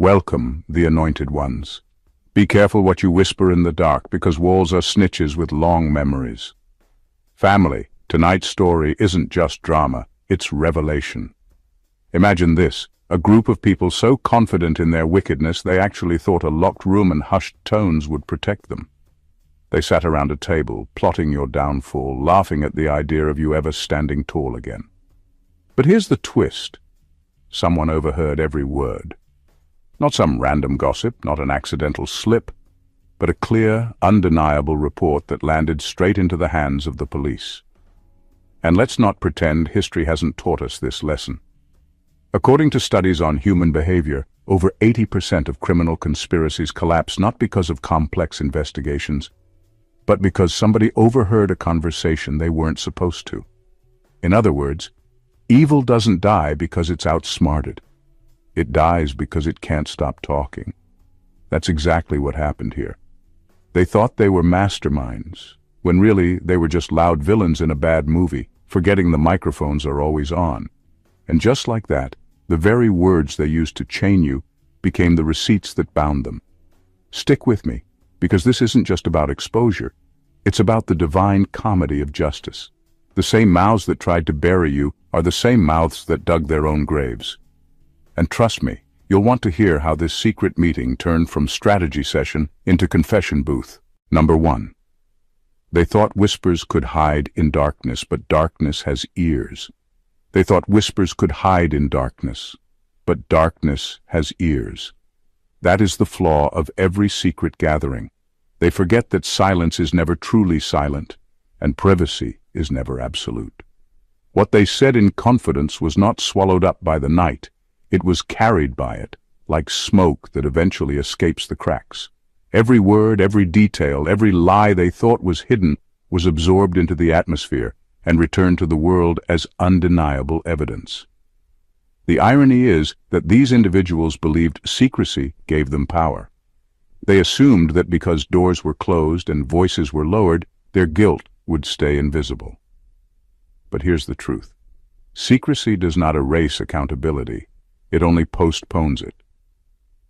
Welcome, the anointed ones. Be careful what you whisper in the dark, because walls are snitches with long memories. Family, tonight's story isn't just drama, it's revelation. Imagine this, a group of people so confident in their wickedness they actually thought a locked room and hushed tones would protect them. They sat around a table, plotting your downfall, laughing at the idea of you ever standing tall again. But here's the twist. Someone overheard every word. Not some random gossip, not an accidental slip, but a clear, undeniable report that landed straight into the hands of the police. And let's not pretend history hasn't taught us this lesson. According to studies on human behavior, over 80% of criminal conspiracies collapse not because of complex investigations, but because somebody overheard a conversation they weren't supposed to. In other words, evil doesn't die because it's outsmarted. It dies because it can't stop talking. That's exactly what happened here. They thought they were masterminds, when really they were just loud villains in a bad movie, forgetting the microphones are always on. And just like that, the very words they used to chain you became the receipts that bound them. Stick with me, because this isn't just about exposure. It's about the divine comedy of justice. The same mouths that tried to bury you are the same mouths that dug their own graves. And trust me, you'll want to hear how this secret meeting turned from strategy session into confession booth. Number 1. They thought whispers could hide in darkness, but darkness has ears. They thought whispers could hide in darkness, but darkness has ears. That is the flaw of every secret gathering. They forget that silence is never truly silent, and privacy is never absolute. What they said in confidence was not swallowed up by the night. It was carried by it, like smoke that eventually escapes the cracks. Every word, every detail, every lie they thought was hidden was absorbed into the atmosphere and returned to the world as undeniable evidence. The irony is that these individuals believed secrecy gave them power. They assumed that because doors were closed and voices were lowered, their guilt would stay invisible. But here's the truth. Secrecy does not erase accountability. It only postpones it.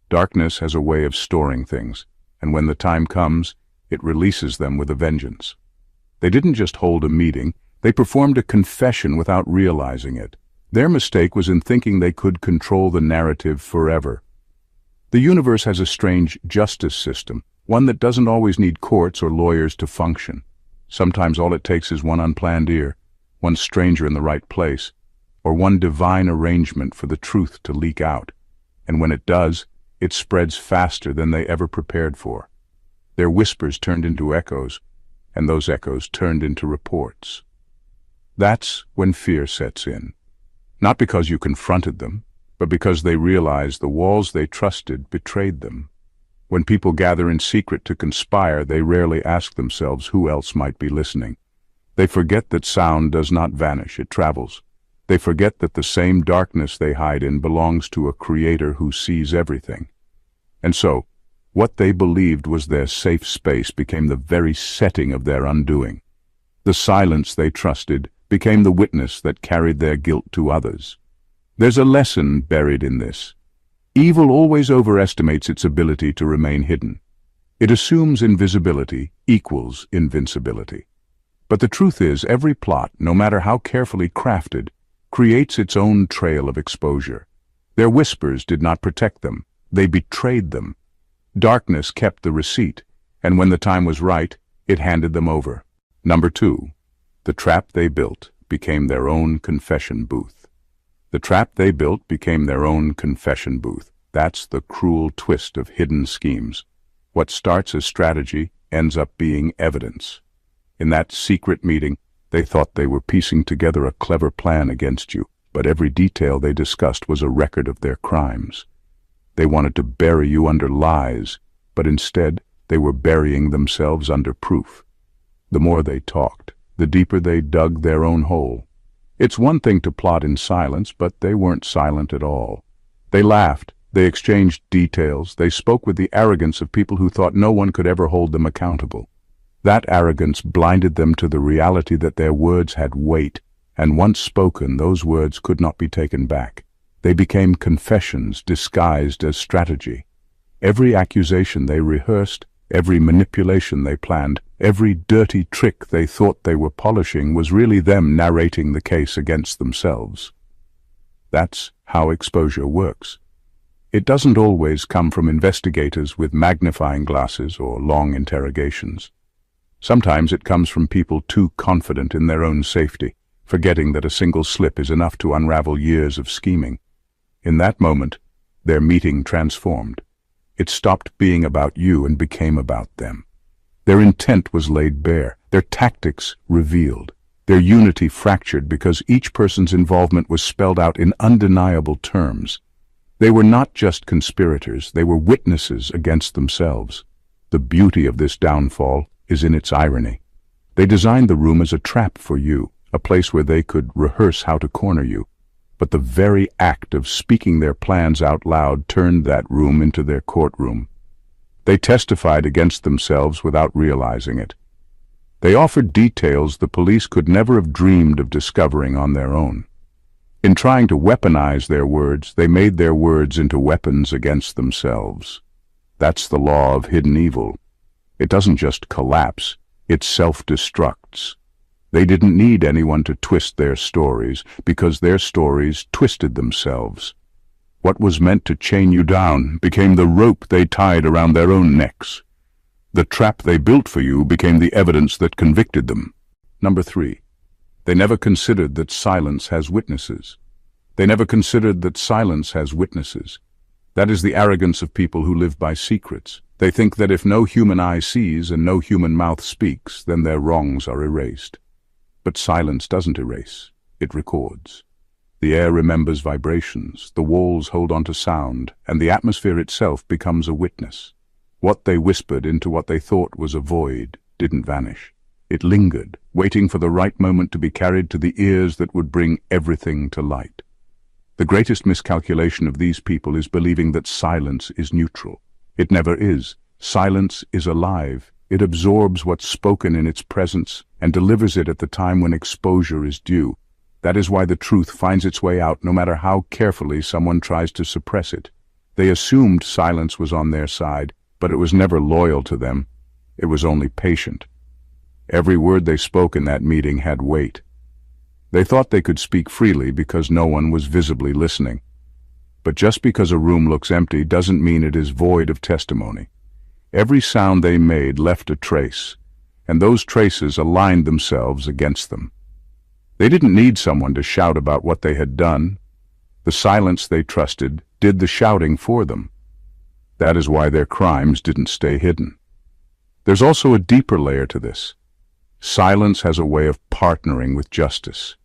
Darkness has a way of storing things, and when the time comes, it releases them with a vengeance. They didn't just hold a meeting, they performed a confession without realizing it. Their mistake was in thinking they could control the narrative forever. The universe has a strange justice system, one that doesn't always need courts or lawyers to function. Sometimes all it takes is one unplanned ear, one stranger in the right place, or one divine arrangement for the truth to leak out. And when it does, it spreads faster than they ever prepared for. Their whispers turned into echoes, and those echoes turned into reports. That's when fear sets in. Not because you confronted them, but because they realized the walls they trusted betrayed them. When people gather in secret to conspire, they rarely ask themselves who else might be listening. They forget that sound does not vanish, it travels. They forget that the same darkness they hide in belongs to a creator who sees everything. And so, what they believed was their safe space became the very setting of their undoing. The silence they trusted became the witness that carried their guilt to others. There's a lesson buried in this. Evil always overestimates its ability to remain hidden. It assumes invisibility equals invincibility. But the truth is, every plot, no matter how carefully crafted, creates its own trail of exposure. Their whispers did not protect them, they betrayed them. Darkness kept the receipt, and when the time was right, it handed them over. Number 2. The trap they built became their own confession booth. The trap they built became their own confession booth. That's the cruel twist of hidden schemes. What starts as strategy ends up being evidence. In that secret meeting, they thought they were piecing together a clever plan against you, but every detail they discussed was a record of their crimes. They wanted to bury you under lies, but instead they were burying themselves under proof. The more they talked, the deeper they dug their own hole. It's one thing to plot in silence, but they weren't silent at all. They laughed, they exchanged details, they spoke with the arrogance of people who thought no one could ever hold them accountable. That arrogance blinded them to the reality that their words had weight, and once spoken, those words could not be taken back. They became confessions disguised as strategy. Every accusation they rehearsed, every manipulation they planned, every dirty trick they thought they were polishing was really them narrating the case against themselves. That's how exposure works. It doesn't always come from investigators with magnifying glasses or long interrogations. Sometimes it comes from people too confident in their own safety, forgetting that a single slip is enough to unravel years of scheming. In that moment, their meeting transformed. It stopped being about you and became about them. Their intent was laid bare, their tactics revealed, their unity fractured because each person's involvement was spelled out in undeniable terms. They were not just conspirators, they were witnesses against themselves. The beauty of this downfall is in its irony. They designed the room as a trap for you, a place where they could rehearse how to corner you. But the very act of speaking their plans out loud turned that room into their courtroom. They testified against themselves without realizing it. They offered details the police could never have dreamed of discovering on their own. In trying to weaponize their words, they made their words into weapons against themselves. That's the law of hidden evil. It doesn't just collapse, it self-destructs. They didn't need anyone to twist their stories, because their stories twisted themselves. What was meant to chain you down became the rope they tied around their own necks. The trap they built for you became the evidence that convicted them. Number 3. They never considered that silence has witnesses. They never considered that silence has witnesses. That is the arrogance of people who live by secrets. They think that if no human eye sees and no human mouth speaks, then their wrongs are erased. But silence doesn't erase, it records. The air remembers vibrations, the walls hold on to sound, and the atmosphere itself becomes a witness. What they whispered into what they thought was a void didn't vanish. It lingered, waiting for the right moment to be carried to the ears that would bring everything to light. The greatest miscalculation of these people is believing that silence is neutral. It never is. Silence is alive. It absorbs what's spoken in its presence and delivers it at the time when exposure is due. That is why the truth finds its way out no matter how carefully someone tries to suppress it. They assumed silence was on their side, but it was never loyal to them. It was only patient. Every word they spoke in that meeting had weight. They thought they could speak freely because no one was visibly listening. But just because a room looks empty doesn't mean it is void of testimony. Every sound they made left a trace, and those traces aligned themselves against them. They didn't need someone to shout about what they had done. The silence they trusted did the shouting for them. That is why their crimes didn't stay hidden. There's also a deeper layer to this. Silence has a way of partnering with justice.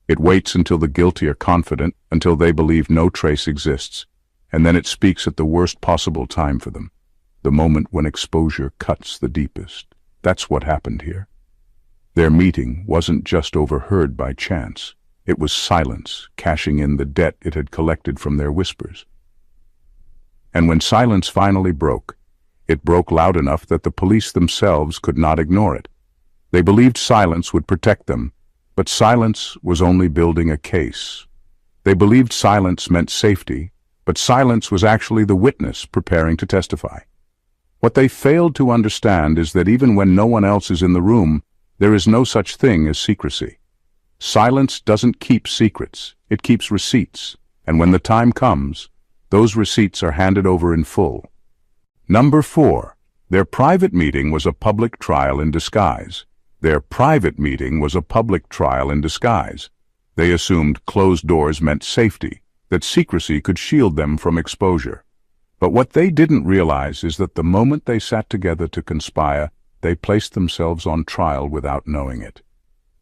It waits until the guilty are confident, until they believe no trace exists, and then it speaks at the worst possible time for them. The moment when exposure cuts the deepest. That's what happened here. Their meeting wasn't just overheard by chance. It was silence, cashing in the debt it had collected from their whispers. And when silence finally broke, it broke loud enough that the police themselves could not ignore it. They believed silence would protect them, but silence was only building a case. They believed silence meant safety, but silence was actually the witness preparing to testify. What they failed to understand is that even when no one else is in the room, there is no such thing as secrecy. Silence doesn't keep secrets, it keeps receipts, and when the time comes, those receipts are handed over in full. Number 4. Their private meeting was a public trial in disguise. Their private meeting was a public trial in disguise. They assumed closed doors meant safety, that secrecy could shield them from exposure. But what they didn't realize is that the moment they sat together to conspire, they placed themselves on trial without knowing it.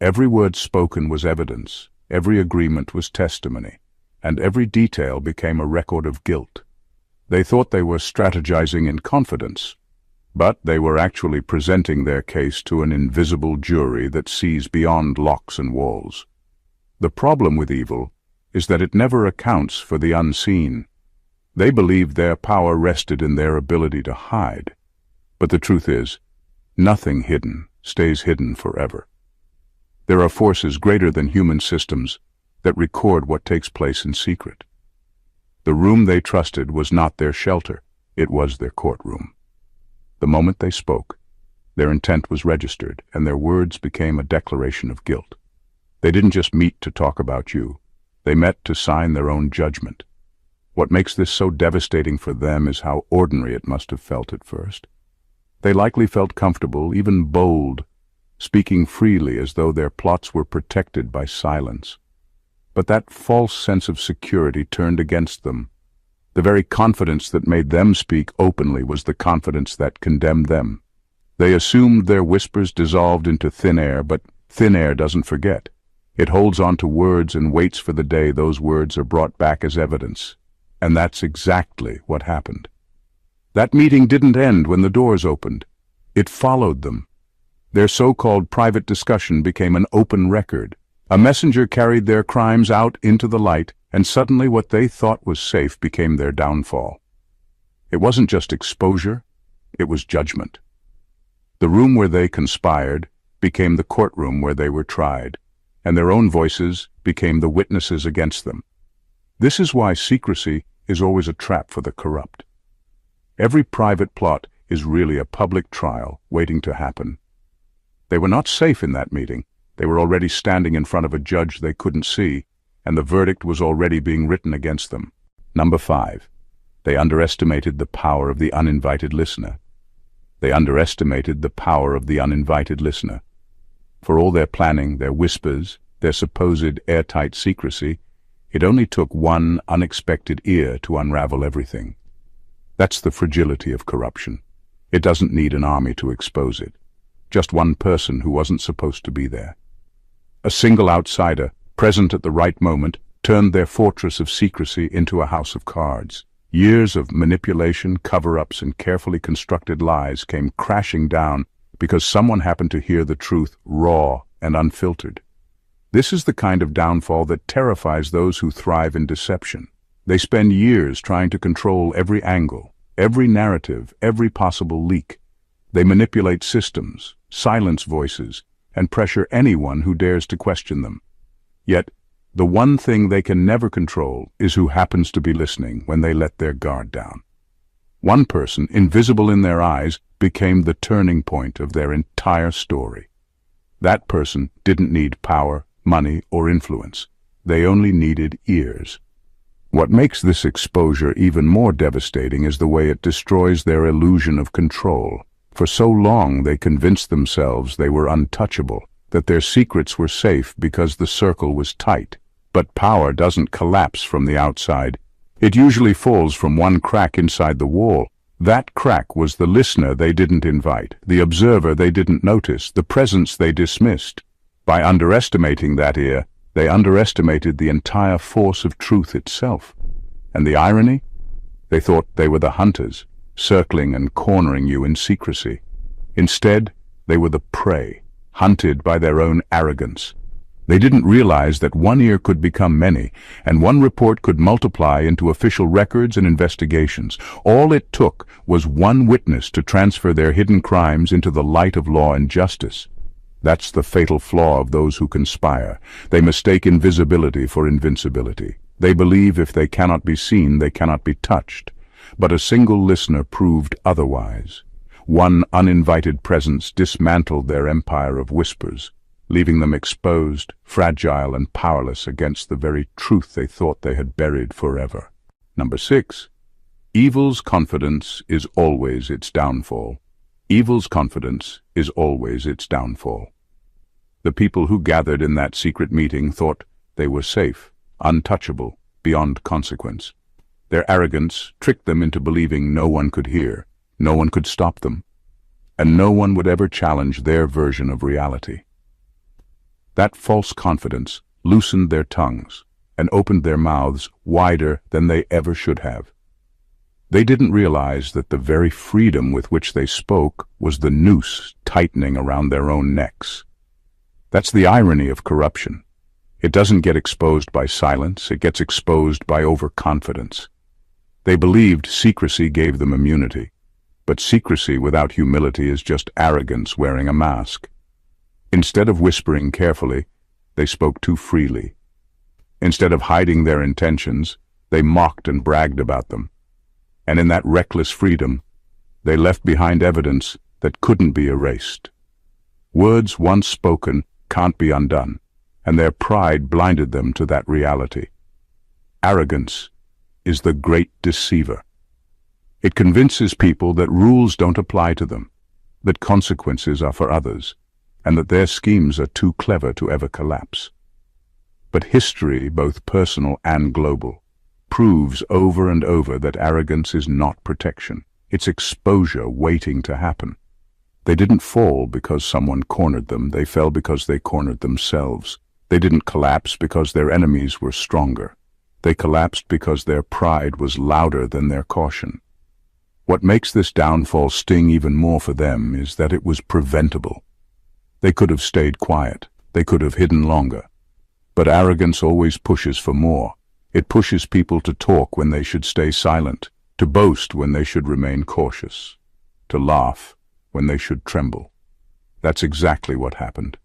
Every word spoken was evidence, every agreement was testimony, and every detail became a record of guilt. They thought they were strategizing in confidence, but they were actually presenting their case to an invisible jury that sees beyond locks and walls. The problem with evil is that it never accounts for the unseen. They believed their power rested in their ability to hide. But the truth is, nothing hidden stays hidden forever. There are forces greater than human systems that record what takes place in secret. The room they trusted was not their shelter, it was their courtroom. The moment they spoke, their intent was registered, and their words became a declaration of guilt. They didn't just meet to talk about you. They met to sign their own judgment. What makes this so devastating for them is how ordinary it must have felt at first. They likely felt comfortable, even bold, speaking freely as though their plots were protected by silence. But that false sense of security turned against them. The very confidence that made them speak openly was the confidence that condemned them. They assumed their whispers dissolved into thin air, but thin air doesn't forget. It holds on to words and waits for the day those words are brought back as evidence. And that's exactly what happened. That meeting didn't end when the doors opened. It followed them. Their so-called private discussion became an open record. A messenger carried their crimes out into the light, and suddenly what they thought was safe became their downfall. It wasn't just exposure, it was judgment. The room where they conspired became the courtroom where they were tried, and their own voices became the witnesses against them. This is why secrecy is always a trap for the corrupt. Every private plot is really a public trial waiting to happen. They were not safe in that meeting. They were already standing in front of a judge they couldn't see, and the verdict was already being written against them. Number 5. They underestimated the power of the uninvited listener. They underestimated the power of the uninvited listener. For all their planning, their whispers, their supposed airtight secrecy, it only took one unexpected ear to unravel everything. That's the fragility of corruption. It doesn't need an army to expose it. Just one person who wasn't supposed to be there. A single outsider, present at the right moment, turned their fortress of secrecy into a house of cards. Years of manipulation, cover-ups, and carefully constructed lies came crashing down because someone happened to hear the truth raw and unfiltered. This is the kind of downfall that terrifies those who thrive in deception. They spend years trying to control every angle, every narrative, every possible leak. They manipulate systems, silence voices, and pressure anyone who dares to question them. Yet, the one thing they can never control is who happens to be listening when they let their guard down. One person, invisible in their eyes, became the turning point of their entire story. That person didn't need power, money, or influence. They only needed ears. What makes this exposure even more devastating is the way it destroys their illusion of control. For so long they convinced themselves they were untouchable, that their secrets were safe because the circle was tight. But power doesn't collapse from the outside. It usually falls from one crack inside the wall. That crack was the listener they didn't invite, the observer they didn't notice, the presence they dismissed. By underestimating that ear, they underestimated the entire force of truth itself. And the irony? They thought they were the hunters, circling and cornering you in secrecy. Instead, they were the prey, hunted by their own arrogance. They didn't realize that one ear could become many, and one report could multiply into official records and investigations. All it took was one witness to transfer their hidden crimes into the light of law and justice. That's the fatal flaw of those who conspire. They mistake invisibility for invincibility. They believe if they cannot be seen, they cannot be touched. But a single listener proved otherwise. One uninvited presence dismantled their empire of whispers, leaving them exposed, fragile, and powerless against the very truth they thought they had buried forever. Number 6. Evil's confidence is always its downfall. Evil's confidence is always its downfall. The people who gathered in that secret meeting thought they were safe, untouchable, beyond consequence. Their arrogance tricked them into believing no one could hear, no one could stop them, and no one would ever challenge their version of reality. That false confidence loosened their tongues and opened their mouths wider than they ever should have. They didn't realize that the very freedom with which they spoke was the noose tightening around their own necks. That's the irony of corruption. It doesn't get exposed by silence, it gets exposed by overconfidence. They believed secrecy gave them immunity, but secrecy without humility is just arrogance wearing a mask. Instead of whispering carefully, they spoke too freely. Instead of hiding their intentions, They mocked and bragged about them. And in that reckless freedom, they left behind evidence that couldn't be erased. Words once spoken can't be undone, and their pride blinded them to that reality. Arrogance is the great deceiver. It convinces people that rules don't apply to them, that consequences are for others, and that their schemes are too clever to ever collapse. But history, both personal and global, proves over and over that arrogance is not protection. It's exposure waiting to happen. They didn't fall because someone cornered them. They fell because they cornered themselves. They didn't collapse because their enemies were stronger. They collapsed because their pride was louder than their caution. What makes this downfall sting even more for them is that it was preventable. They could have stayed quiet. They could have hidden longer. But arrogance always pushes for more. It pushes people to talk when they should stay silent, to boast when they should remain cautious, to laugh when they should tremble. That's exactly what happened.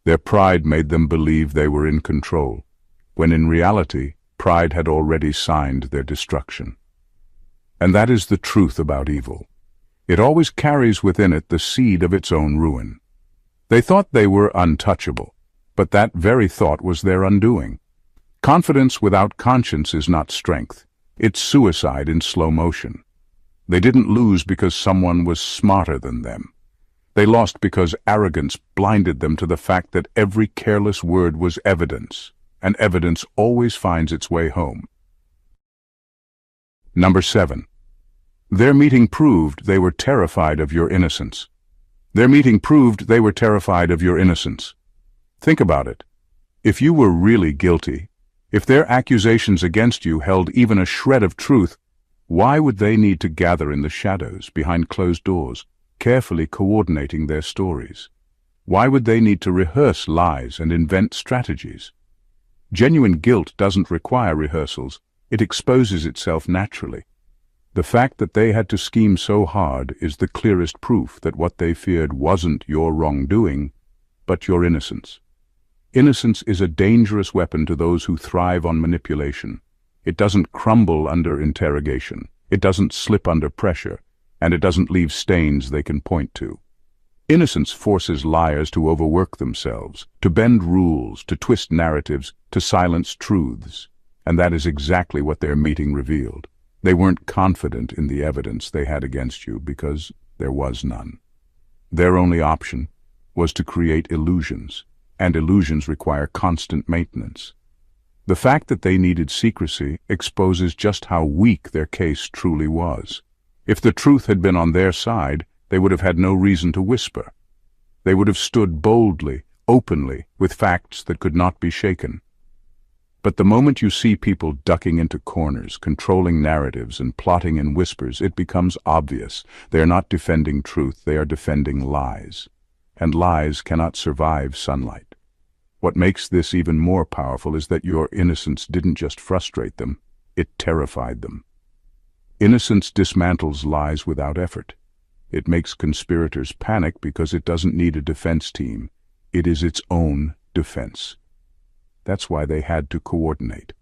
Their pride made them believe they were in control, when in reality, pride had already signed their destruction. And that is the truth about evil. It always carries within it the seed of its own ruin. They thought they were untouchable, but that very thought was their undoing. Confidence without conscience is not strength. It's suicide in slow motion. They didn't lose because someone was smarter than them. They lost because arrogance blinded them to the fact that every careless word was evidence, and evidence always finds its way home. Number 7. Their meeting proved they were terrified of your innocence. Their meeting proved they were terrified of your innocence. Think about it. If you were really guilty, if their accusations against you held even a shred of truth, why would they need to gather in the shadows, behind closed doors, carefully coordinating their stories? Why would they need to rehearse lies and invent strategies? Genuine guilt doesn't require rehearsals. It exposes itself naturally. The fact that they had to scheme so hard is the clearest proof that what they feared wasn't your wrongdoing, but your innocence. Innocence is a dangerous weapon to those who thrive on manipulation. It doesn't crumble under interrogation. It doesn't slip under pressure, and it doesn't leave stains they can point to. Innocence forces liars to overwork themselves, to bend rules, to twist narratives, to silence truths. And that is exactly what their meeting revealed. They weren't confident in the evidence they had against you because there was none. Their only option was to create illusions, and illusions require constant maintenance. The fact that they needed secrecy exposes just how weak their case truly was. If the truth had been on their side, they would have had no reason to whisper. They would have stood boldly, openly, with facts that could not be shaken. But the moment you see people ducking into corners, controlling narratives, and plotting in whispers, it becomes obvious. They are not defending truth, they are defending lies. And lies cannot survive sunlight. What makes this even more powerful is that your innocence didn't just frustrate them, it terrified them. Innocence dismantles lies without effort. It makes conspirators panic because it doesn't need a defense team. It is its own defense. That's why they had to coordinate.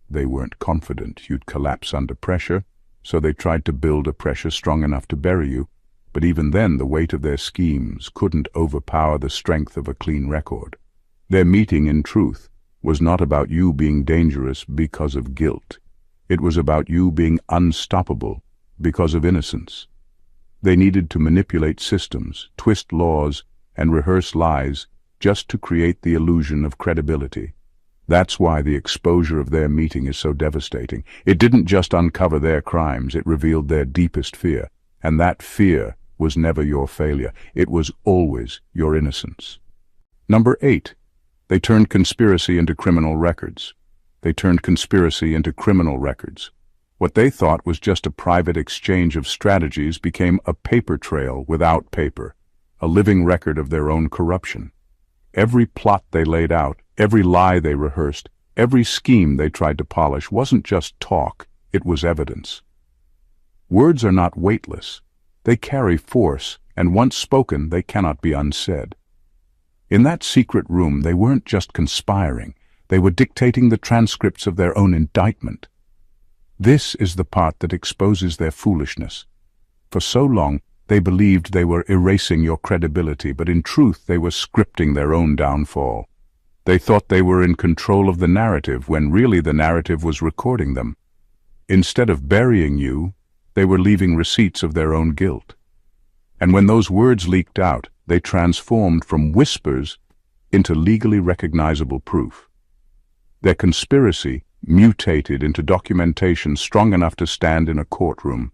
They weren't confident you'd collapse under pressure, so they tried to build a pressure strong enough to bury you, but even then the weight of their schemes couldn't overpower the strength of a clean record. Their meeting, in truth, was not about you being dangerous because of guilt. It was about you being unstoppable because of innocence. They needed to manipulate systems, twist laws, and rehearse lies just to create the illusion of credibility. That's why the exposure of their meeting is so devastating. It didn't just uncover their crimes, it revealed their deepest fear. And that fear was never your failure. It was always your innocence. Number 8. They turned conspiracy into criminal records. They turned conspiracy into criminal records. What they thought was just a private exchange of strategies became a paper trail without paper, a living record of their own corruption. Every plot they laid out, every lie they rehearsed, every scheme they tried to polish wasn't just talk, it was evidence. Words are not weightless. They carry force, and once spoken, they cannot be unsaid. In that secret room, they weren't just conspiring. They were dictating the transcripts of their own indictment. This is the part that exposes their foolishness. For so long, they believed they were erasing your credibility, but in truth they were scripting their own downfall. They thought they were in control of the narrative, when really the narrative was recording them. Instead of burying you, they were leaving receipts of their own guilt. And when those words leaked out, they transformed from whispers into legally recognizable proof. Their conspiracy mutated into documentation strong enough to stand in a courtroom.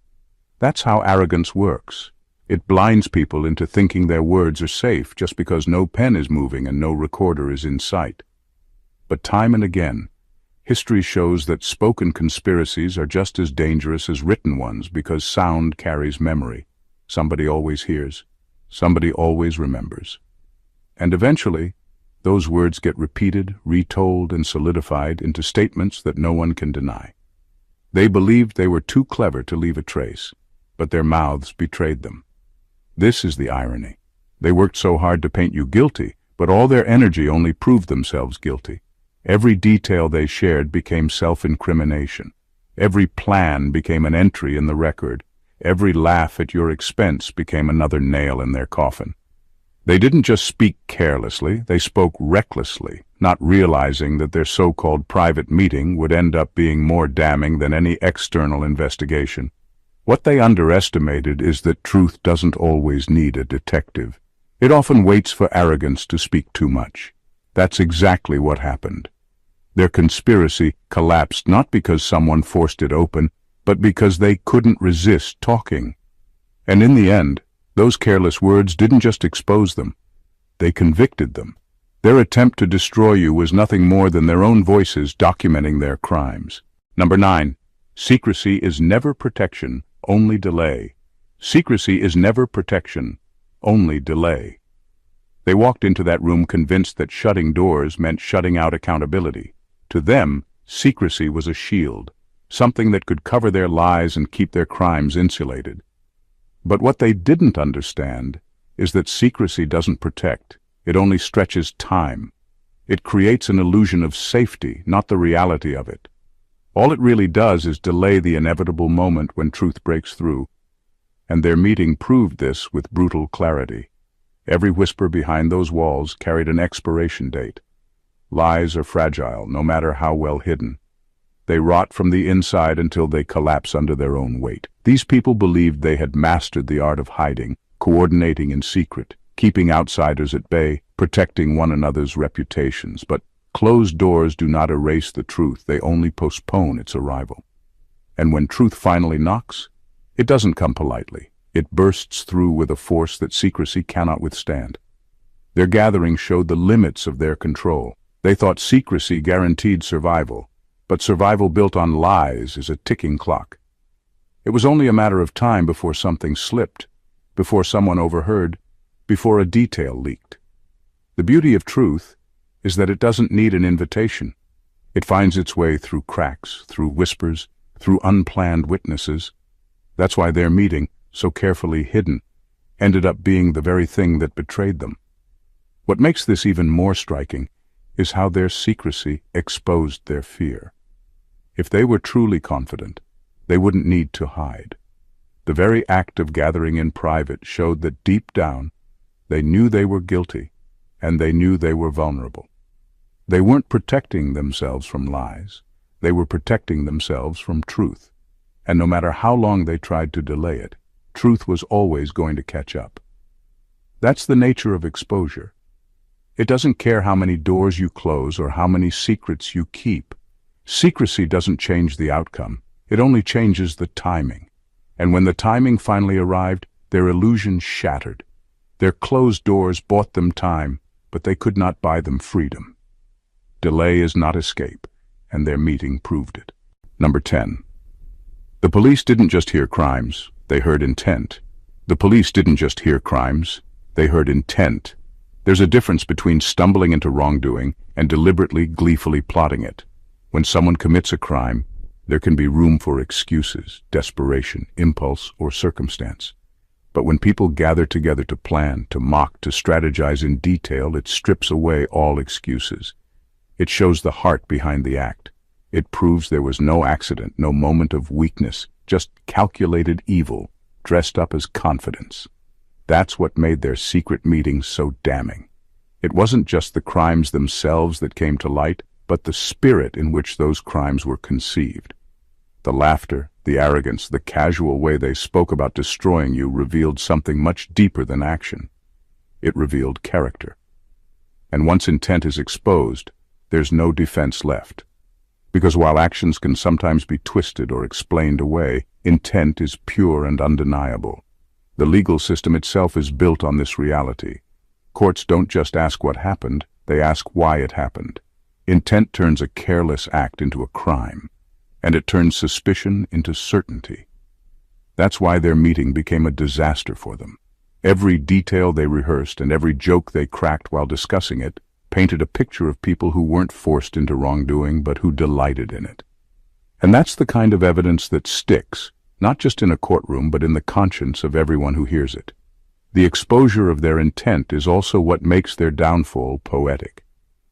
That's how arrogance works. It blinds people into thinking their words are safe just because no pen is moving and no recorder is in sight. But time and again, history shows that spoken conspiracies are just as dangerous as written ones, because sound carries memory. Somebody always hears. Somebody always remembers. And eventually, those words get repeated, retold, and solidified into statements that no one can deny. They believed they were too clever to leave a trace, but their mouths betrayed them. This is the irony. They worked so hard to paint you guilty, but all their energy only proved themselves guilty. Every detail they shared became self-incrimination. Every plan became an entry in the record. Every laugh at your expense became another nail in their coffin. They didn't just speak carelessly, they spoke recklessly, not realizing that their so-called private meeting would end up being more damning than any external investigation. What they underestimated is that truth doesn't always need a detective. It often waits for arrogance to speak too much. That's exactly what happened. Their conspiracy collapsed not because someone forced it open, but because they couldn't resist talking. And in the end, those careless words didn't just expose them, they convicted them. Their attempt to destroy you was nothing more than their own voices documenting their crimes. Number 9. Secrecy is never protection, only delay. Secrecy is never protection, only delay. They walked into that room convinced that shutting doors meant shutting out accountability. To them, secrecy was a shield, something that could cover their lies and keep their crimes insulated. But what they didn't understand is that secrecy doesn't protect, it only stretches time. It creates an illusion of safety, not the reality of it. All it really does is delay the inevitable moment when truth breaks through. And their meeting proved this with brutal clarity. Every whisper behind those walls carried an expiration date. Lies are fragile, no matter how well hidden. They rot from the inside until they collapse under their own weight. These people believed they had mastered the art of hiding, coordinating in secret, keeping outsiders at bay, protecting one another's reputations. But closed doors do not erase the truth, they only postpone its arrival. And when truth finally knocks, it doesn't come politely. It bursts through with a force that secrecy cannot withstand. Their gathering showed the limits of their control. They thought secrecy guaranteed survival, but survival built on lies is a ticking clock. It was only a matter of time before something slipped, before someone overheard, before a detail leaked. The beauty of truth is that it doesn't need an invitation. It finds its way through cracks, through whispers, through unplanned witnesses. That's why their meeting, so carefully hidden, ended up being the very thing that betrayed them. What makes this even more striking is how their secrecy exposed their fear. If they were truly confident, they wouldn't need to hide. The very act of gathering in private showed that deep down, they knew they were guilty, and they knew they were vulnerable. They weren't protecting themselves from lies. They were protecting themselves from truth. And no matter how long they tried to delay it, truth was always going to catch up. That's the nature of exposure. It doesn't care how many doors you close or how many secrets you keep. Secrecy doesn't change the outcome. It only changes the timing. And when the timing finally arrived, their illusions shattered. Their closed doors bought them time, but they could not buy them freedom. Delay is not escape, and their meeting proved it. Number 10. The police didn't just hear crimes, they heard intent. The police didn't just hear crimes, they heard intent. There's a difference between stumbling into wrongdoing and deliberately, gleefully plotting it. When someone commits a crime, there can be room for excuses, desperation, impulse, or circumstance. But when people gather together to plan, to mock, to strategize in detail, it strips away all excuses. It shows the heart behind the act. It proves there was no accident, no moment of weakness, just calculated evil, dressed up as confidence. That's what made their secret meetings so damning. It wasn't just the crimes themselves that came to light, but the spirit in which those crimes were conceived. The laughter, the arrogance, the casual way they spoke about destroying you revealed something much deeper than action. It revealed character. And once intent is exposed, there's no defense left. Because while actions can sometimes be twisted or explained away, intent is pure and undeniable. The legal system itself is built on this reality. Courts don't just ask what happened, they ask why it happened. Intent turns a careless act into a crime, and it turns suspicion into certainty. That's why their meeting became a disaster for them. Every detail they rehearsed and every joke they cracked while discussing it painted a picture of people who weren't forced into wrongdoing but who delighted in it. And that's the kind of evidence that sticks, not just in a courtroom but in the conscience of everyone who hears it. The exposure of their intent is also what makes their downfall poetic,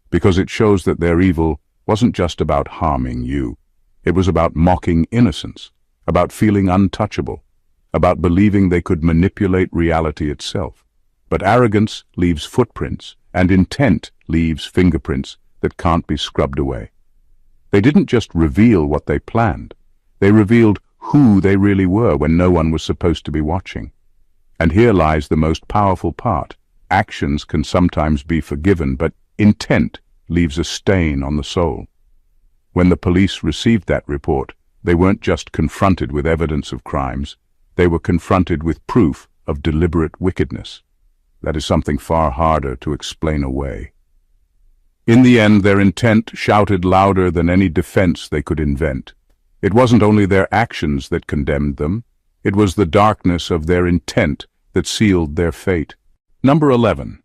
because it shows that their evil wasn't just about harming you. It was about mocking innocence, about feeling untouchable, about believing they could manipulate reality itself. But arrogance leaves footprints, and intent leaves fingerprints that can't be scrubbed away. They didn't just reveal what they planned. They revealed who they really were when no one was supposed to be watching. And here lies the most powerful part. Actions can sometimes be forgiven, but intent leaves a stain on the soul. When the police received that report, they weren't just confronted with evidence of crimes, they were confronted with proof of deliberate wickedness. That is something far harder to explain away. In the end, their intent shouted louder than any defense they could invent. It wasn't only their actions that condemned them, it was the darkness of their intent that sealed their fate. Number 11.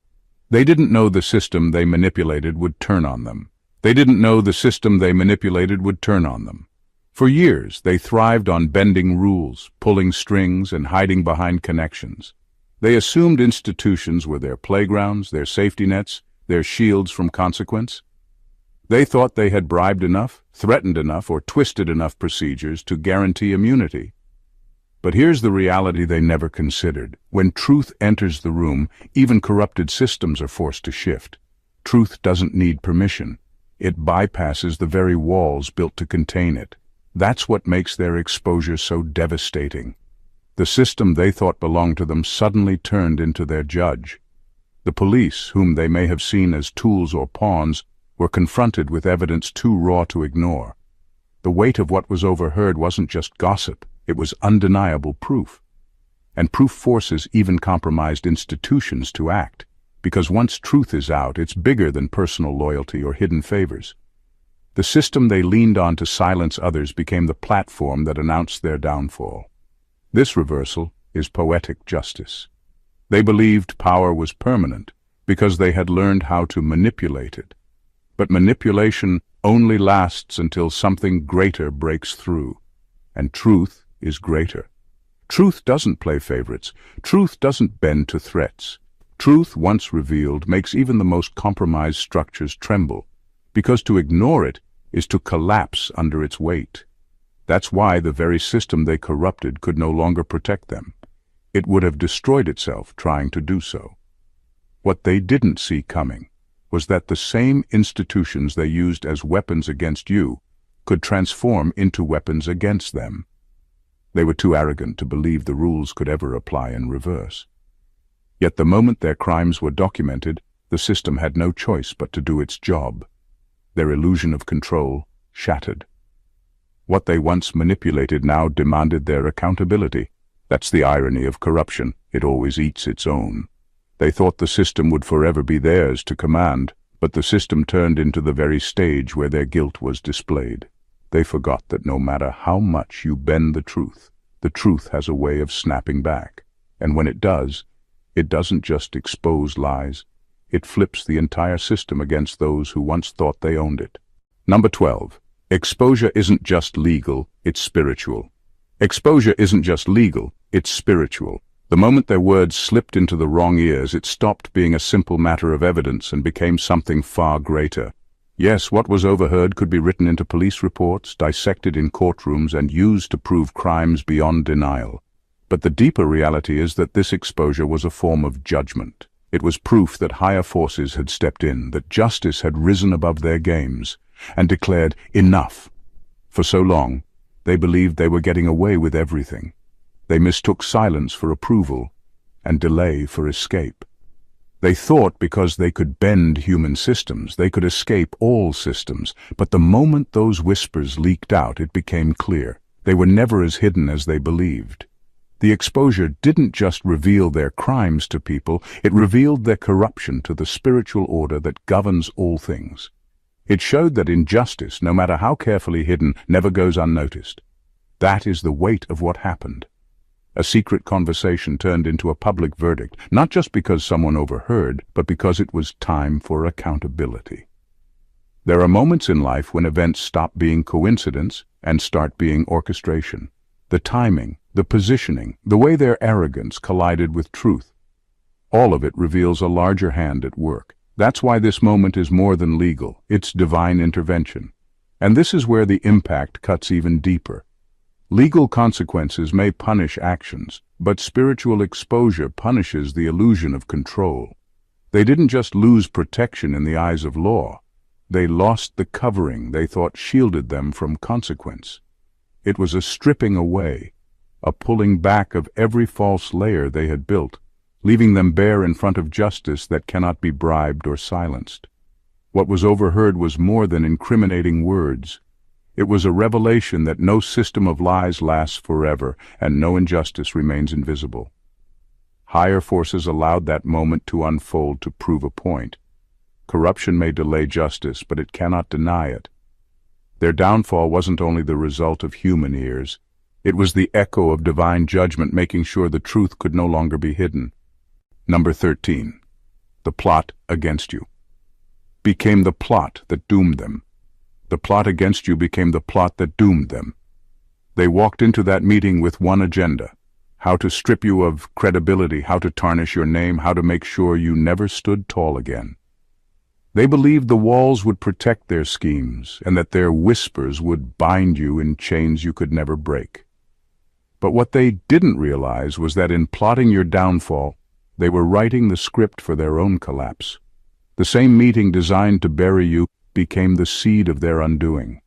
They didn't know the system they manipulated would turn on them. They didn't know the system they manipulated would turn on them. For years, they thrived on bending rules, pulling strings, and hiding behind connections. They assumed institutions were their playgrounds, their safety nets, their shields from consequence. They thought they had bribed enough, threatened enough, or twisted enough procedures to guarantee immunity. But here's the reality they never considered. When truth enters the room, even corrupted systems are forced to shift. Truth doesn't need permission. It bypasses the very walls built to contain it. That's what makes their exposure so devastating. The system they thought belonged to them suddenly turned into their judge. The police, whom they may have seen as tools or pawns, were confronted with evidence too raw to ignore. The weight of what was overheard wasn't just gossip, it was undeniable proof. And proof forces even compromised institutions to act, because once truth is out, it's bigger than personal loyalty or hidden favors. The system they leaned on to silence others became the platform that announced their downfall. This reversal is poetic justice. They believed power was permanent because they had learned how to manipulate it. But manipulation only lasts until something greater breaks through. And truth is greater. Truth doesn't play favorites. Truth doesn't bend to threats. Truth, once revealed, makes even the most compromised structures tremble, because to ignore it is to collapse under its weight. That's why the very system they corrupted could no longer protect them. It would have destroyed itself trying to do so. What they didn't see coming was that the same institutions they used as weapons against you could transform into weapons against them. They were too arrogant to believe the rules could ever apply in reverse. Yet the moment their crimes were documented, the system had no choice but to do its job. Their illusion of control shattered. What they once manipulated now demanded their accountability. That's the irony of corruption. It always eats its own. They thought the system would forever be theirs to command, but the system turned into the very stage where their guilt was displayed. They forgot that no matter how much you bend the truth has a way of snapping back. And when it does, it doesn't just expose lies. It flips the entire system against those who once thought they owned it. Number 12. Exposure isn't just legal, it's spiritual. Exposure isn't just legal, it's spiritual. The moment their words slipped into the wrong ears, it stopped being a simple matter of evidence and became something far greater. Yes, what was overheard could be written into police reports, dissected in courtrooms, and used to prove crimes beyond denial. But the deeper reality is that this exposure was a form of judgment. It was proof that higher forces had stepped in, that justice had risen above their games, and declared enough. For so long, they believed they were getting away with everything. They mistook silence for approval, and delay for escape. They thought because they could bend human systems, they could escape all systems. But the moment those whispers leaked out, it became clear. They were never as hidden as they believed. The exposure didn't just reveal their crimes to people, it revealed their corruption to the spiritual order that governs all things. It showed that injustice, no matter how carefully hidden, never goes unnoticed. That is the weight of what happened. A secret conversation turned into a public verdict, not just because someone overheard, but because it was time for accountability. There are moments in life when events stop being coincidence and start being orchestration. The timing, the positioning, the way their arrogance collided with truth. All of it reveals a larger hand at work. That's why this moment is more than legal. It's divine intervention. And this is where the impact cuts even deeper. Legal consequences may punish actions, but spiritual exposure punishes the illusion of control. They didn't just lose protection in the eyes of law. They lost the covering they thought shielded them from consequence. It was a stripping away, a pulling back of every false layer they had built, leaving them bare in front of justice that cannot be bribed or silenced. What was overheard was more than incriminating words. It was a revelation that no system of lies lasts forever, and no injustice remains invisible. Higher forces allowed that moment to unfold to prove a point. Corruption may delay justice, but it cannot deny it. Their downfall wasn't only the result of human ears. It was the echo of divine judgment, making sure the truth could no longer be hidden. Number 13. The plot against you became the plot that doomed them. The plot against you became the plot that doomed them. They walked into that meeting with one agenda: how to strip you of credibility, how to tarnish your name, how to make sure you never stood tall again. They believed the walls would protect their schemes, and that their whispers would bind you in chains you could never break. But what they didn't realize was that in plotting your downfall, they were writing the script for their own collapse. The same meeting designed to bury you became the seed of their undoing.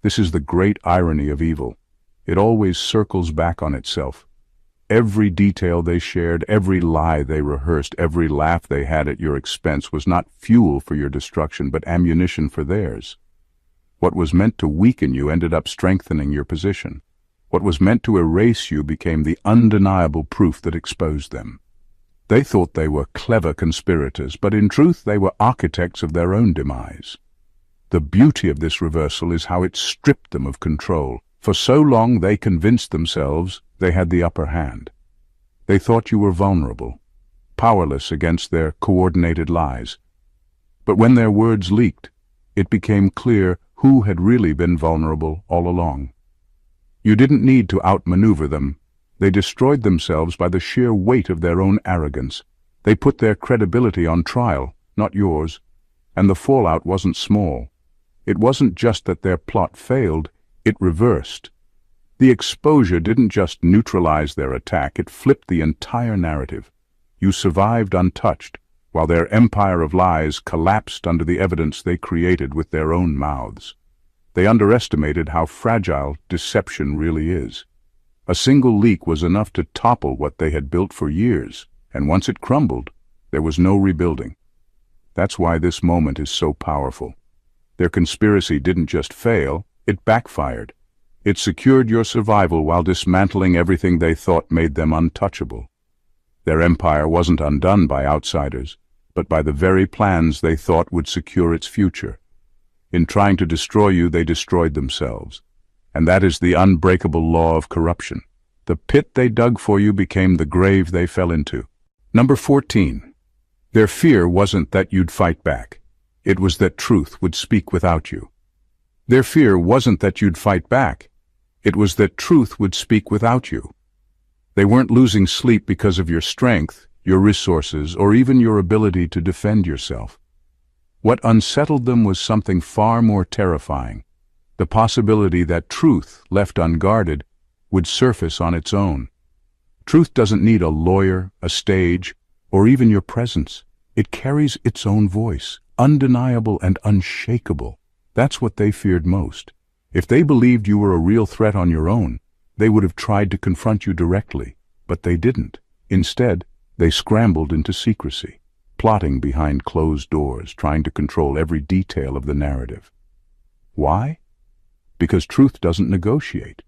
This is the great irony of evil. It always circles back on itself. Every detail they shared, every lie they rehearsed, every laugh they had at your expense was not fuel for your destruction, but ammunition for theirs. What was meant to weaken you ended up strengthening your position. What was meant to erase you became the undeniable proof that exposed them. They thought they were clever conspirators, but in truth they were architects of their own demise. The beauty of this reversal is how it stripped them of control. For so long they convinced themselves they had the upper hand. They thought you were vulnerable, powerless against their coordinated lies. But when their words leaked, it became clear who had really been vulnerable all along. You didn't need to outmaneuver them. They destroyed themselves by the sheer weight of their own arrogance. They put their credibility on trial, not yours, and the fallout wasn't small. It wasn't just that their plot failed, it reversed. The exposure didn't just neutralize their attack, it flipped the entire narrative. You survived untouched, while their empire of lies collapsed under the evidence they created with their own mouths. They underestimated how fragile deception really is. A single leak was enough to topple what they had built for years, and once it crumbled, there was no rebuilding. That's why this moment is so powerful. Their conspiracy didn't just fail, it backfired. It secured your survival while dismantling everything they thought made them untouchable. Their empire wasn't undone by outsiders, but by the very plans they thought would secure its future. In trying to destroy you, they destroyed themselves. And that is the unbreakable law of corruption. The pit they dug for you became the grave they fell into. Number 14. Their fear wasn't that you'd fight back. It was that truth would speak without you. Their fear wasn't that you'd fight back. It was that truth would speak without you. They weren't losing sleep because of your strength, your resources, or even your ability to defend yourself. What unsettled them was something far more terrifying: the possibility that truth, left unguarded, would surface on its own. Truth doesn't need a lawyer, a stage, or even your presence. It carries its own voice, undeniable and unshakable. That's what they feared most. If they believed you were a real threat on your own, they would have tried to confront you directly, but they didn't. Instead, they scrambled into secrecy, plotting behind closed doors, trying to control every detail of the narrative. Why? Because truth doesn't negotiate.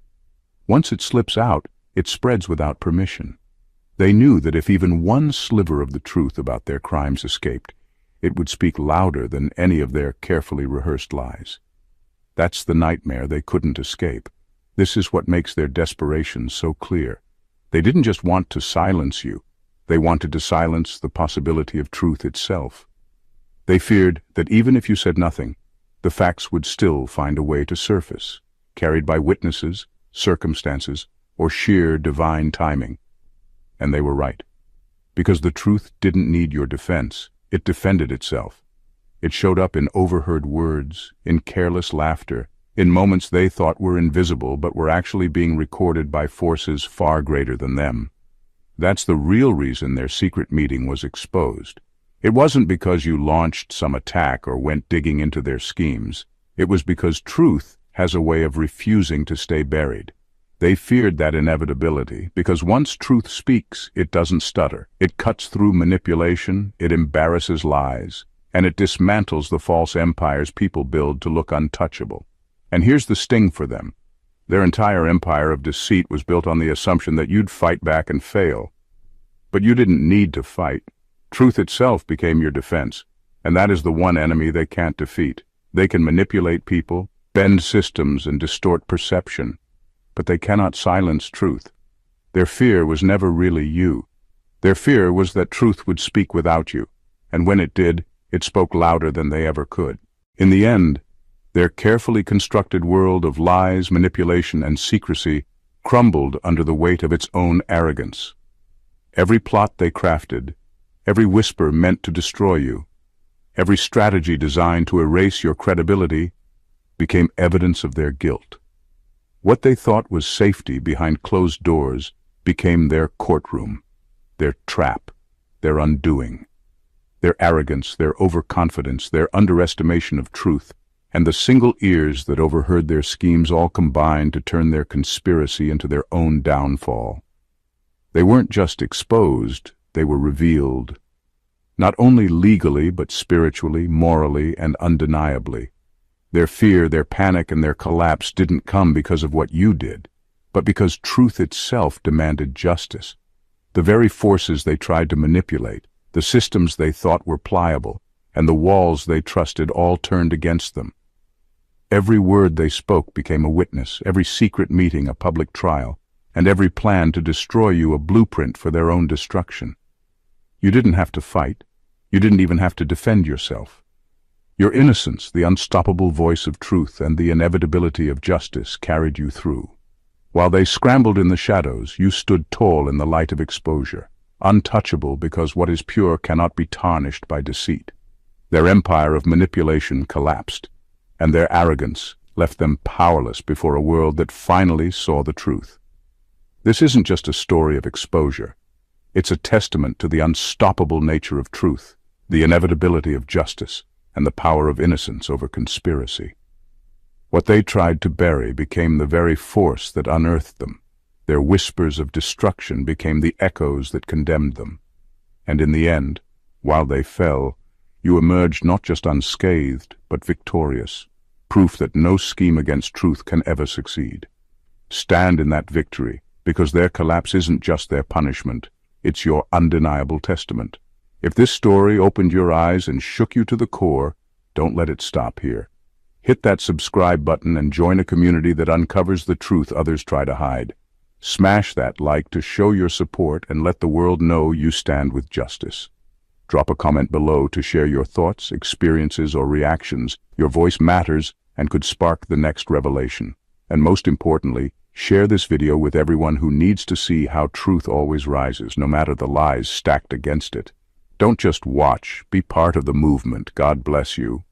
Once it slips out, it spreads without permission. They knew that if even one sliver of the truth about their crimes escaped, it would speak louder than any of their carefully rehearsed lies. That's the nightmare they couldn't escape. This is what makes their desperation so clear. They didn't just want to silence you. They wanted to silence the possibility of truth itself. They feared that even if you said nothing, the facts would still find a way to surface, carried by witnesses, circumstances, or sheer divine timing. And they were right. Because the truth didn't need your defense. It defended itself. It showed up in overheard words, in careless laughter, in moments they thought were invisible but were actually being recorded by forces far greater than them. That's the real reason their secret meeting was exposed. It wasn't because you launched some attack or went digging into their schemes. It was because truth has a way of refusing to stay buried. They feared that inevitability because once truth speaks, it doesn't stutter. It cuts through manipulation, it embarrasses lies, and it dismantles the false empires people build to look untouchable. And here's the sting for them. Their entire empire of deceit was built on the assumption that you'd fight back and fail. But you didn't need to fight. Truth itself became your defense, and that is the one enemy they can't defeat. They can manipulate people, bend systems, and distort perception, but they cannot silence truth. Their fear was never really you. Their fear was that truth would speak without you, and when it did, it spoke louder than they ever could. In the end, their carefully constructed world of lies, manipulation, and secrecy crumbled under the weight of its own arrogance. Every plot they crafted, every whisper meant to destroy you, every strategy designed to erase your credibility, became evidence of their guilt. What they thought was safety behind closed doors became their courtroom, their trap, their undoing. Their arrogance, their overconfidence, their underestimation of truth, and the single ears that overheard their schemes all combined to turn their conspiracy into their own downfall. They weren't just exposed, they were revealed. Not only legally, but spiritually, morally, and undeniably. Their fear, their panic, and their collapse didn't come because of what you did, but because truth itself demanded justice. The very forces they tried to manipulate, the systems they thought were pliable, and the walls they trusted all turned against them. Every word they spoke became a witness, every secret meeting a public trial, and every plan to destroy you a blueprint for their own destruction. You didn't have to fight. You didn't even have to defend yourself. Your innocence, the unstoppable voice of truth, and the inevitability of justice carried you through. While they scrambled in the shadows, you stood tall in the light of exposure, untouchable because what is pure cannot be tarnished by deceit. Their empire of manipulation collapsed, and their arrogance left them powerless before a world that finally saw the truth. This isn't just a story of exposure. It's a testament to the unstoppable nature of truth, the inevitability of justice, and the power of innocence over conspiracy. What they tried to bury became the very force that unearthed them. Their whispers of destruction became the echoes that condemned them. And in the end, while they fell, you emerged not just unscathed, but victorious, proof that no scheme against truth can ever succeed. Stand in that victory, because their collapse isn't just their punishment, it's your undeniable testament. If this story opened your eyes and shook you to the core, don't let it stop here. Hit that subscribe button and join a community that uncovers the truth others try to hide. Smash that like to show your support and let the world know you stand with justice. Drop a comment below to share your thoughts, experiences, or reactions. Your voice matters and could spark the next revelation. And most importantly, share this video with everyone who needs to see how truth always rises, no matter the lies stacked against it. Don't just watch, be part of the movement. God bless you.